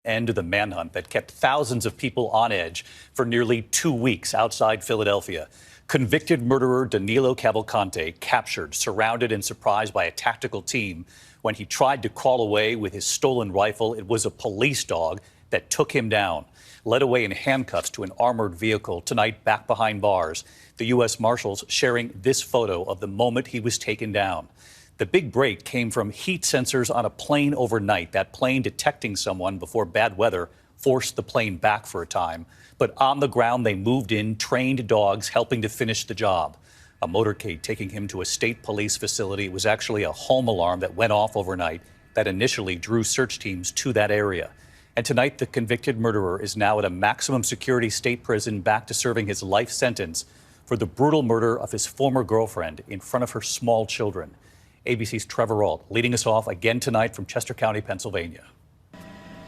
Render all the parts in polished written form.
End to the manhunt that kept thousands of people on edge for nearly 2 weeks outside Philadelphia. Convicted murderer Danilo Cavalcante captured, surrounded and surprised by a tactical team. When he tried to crawl away with his stolen rifle, it was a police dog that took him down. Led away in handcuffs to an armored vehicle, tonight back behind bars. The U.S. Marshals sharing this photo of the moment he was taken down. The big break came from heat sensors on a plane overnight. That plane detecting someone before bad weather forced the plane back for a time. But on the ground, they moved in trained dogs helping to finish the job. A motorcade taking him to a state police facility. It was actually a home alarm that went off overnight that initially drew search teams to that area. And tonight, the convicted murderer is now at a maximum security state prison, back to serving his life sentence for the brutal murder of his former girlfriend in front of her small children. ABC's Trevor Ault leading us off again tonight from Chester County, Pennsylvania.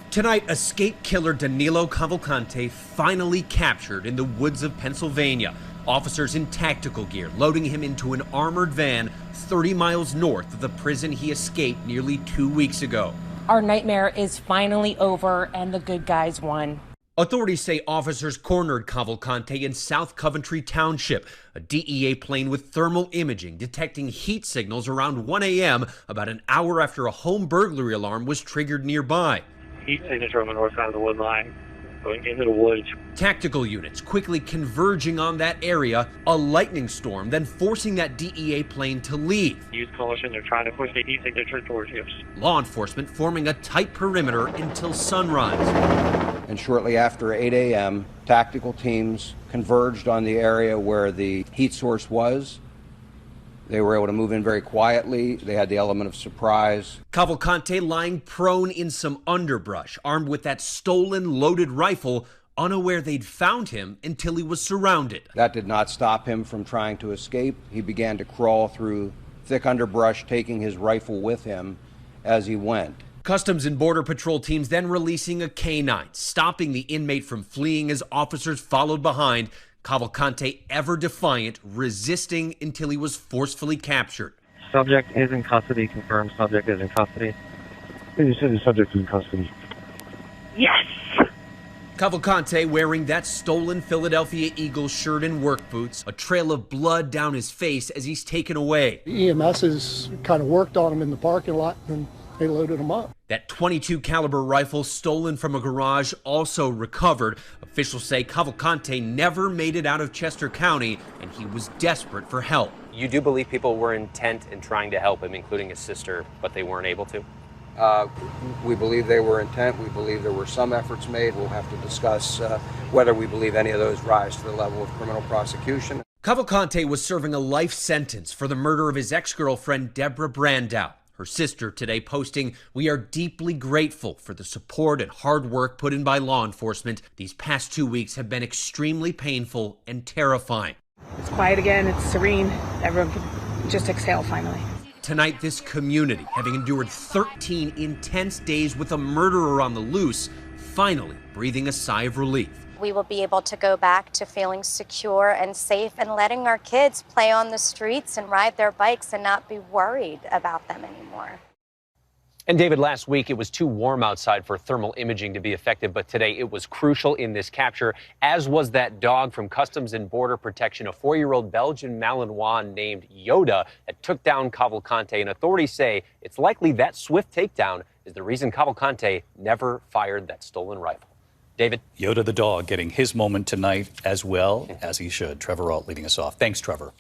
Tonight, escape killer Danilo Cavalcante finally captured in the woods of Pennsylvania. Officers in tactical gear loading him into an armored van 30 miles north of the prison he escaped nearly 2 weeks ago. Our nightmare is finally over and the good guys won. Authorities say officers cornered Cavalcante in South Coventry Township. A DEA plane with thermal imaging detecting heat signals around 1 a.m., about an hour after a home burglary alarm was triggered nearby. Heat signature on the north side of the wood line, going into the woods. Tactical units quickly converging on that area, a lightning storm then forcing that DEA plane to leave. Use caution, they're trying to push the heat signature towards you. Law enforcement forming a tight perimeter until sunrise. And shortly after 8 a.m., tactical teams converged on the area where the heat source was. They were able to move in very quietly. They had the element of surprise. Cavalcante lying prone in some underbrush, armed with that stolen loaded rifle, unaware they'd found him until he was surrounded. That did not stop him from trying to escape. He began to crawl through thick underbrush, taking his rifle with him as he went. Customs and Border Patrol teams then releasing a canine, stopping the inmate from fleeing as officers followed behind. Cavalcante, ever defiant, resisting until he was forcefully captured. Subject is in custody. Confirmed subject is in custody. You said the subject is in custody. Yes! Cavalcante wearing that stolen Philadelphia Eagles shirt and work boots, a trail of blood down his face as he's taken away. EMS has kind of worked on him in the parking lot and they loaded him up. That .22 caliber rifle stolen from a garage also recovered. Officials say Cavalcante never made it out of Chester County and he was desperate for help. You do believe people were intent in trying to help him, including his sister, but they weren't able to? We believe they were intent. We believe there were some efforts made. We'll have to discuss whether we believe any of those rise to the level of criminal prosecution. Cavalcante was serving a life sentence for the murder of his ex-girlfriend, Deborah Brandow. Her sister today posting, "We are deeply grateful for the support and hard work put in by law enforcement. These past 2 weeks have been extremely painful and terrifying." It's quiet again. It's serene. Everyone can just exhale finally. Tonight, this community, having endured 13 intense days with a murderer on the loose, finally breathing a sigh of relief. We will be able to go back to feeling secure and safe and letting our kids play on the streets and ride their bikes and not be worried about them anymore. And David, last week it was too warm outside for thermal imaging to be effective, but today it was crucial in this capture, as was that dog from Customs and Border Protection, a 4-year-old Belgian Malinois named Yoda that took down Cavalcante. And authorities say it's likely that swift takedown is the reason Cavalcante never fired that stolen rifle. David? Yoda the dog getting his moment tonight as well as he should. Trevor Ault leading us off. Thanks, Trevor.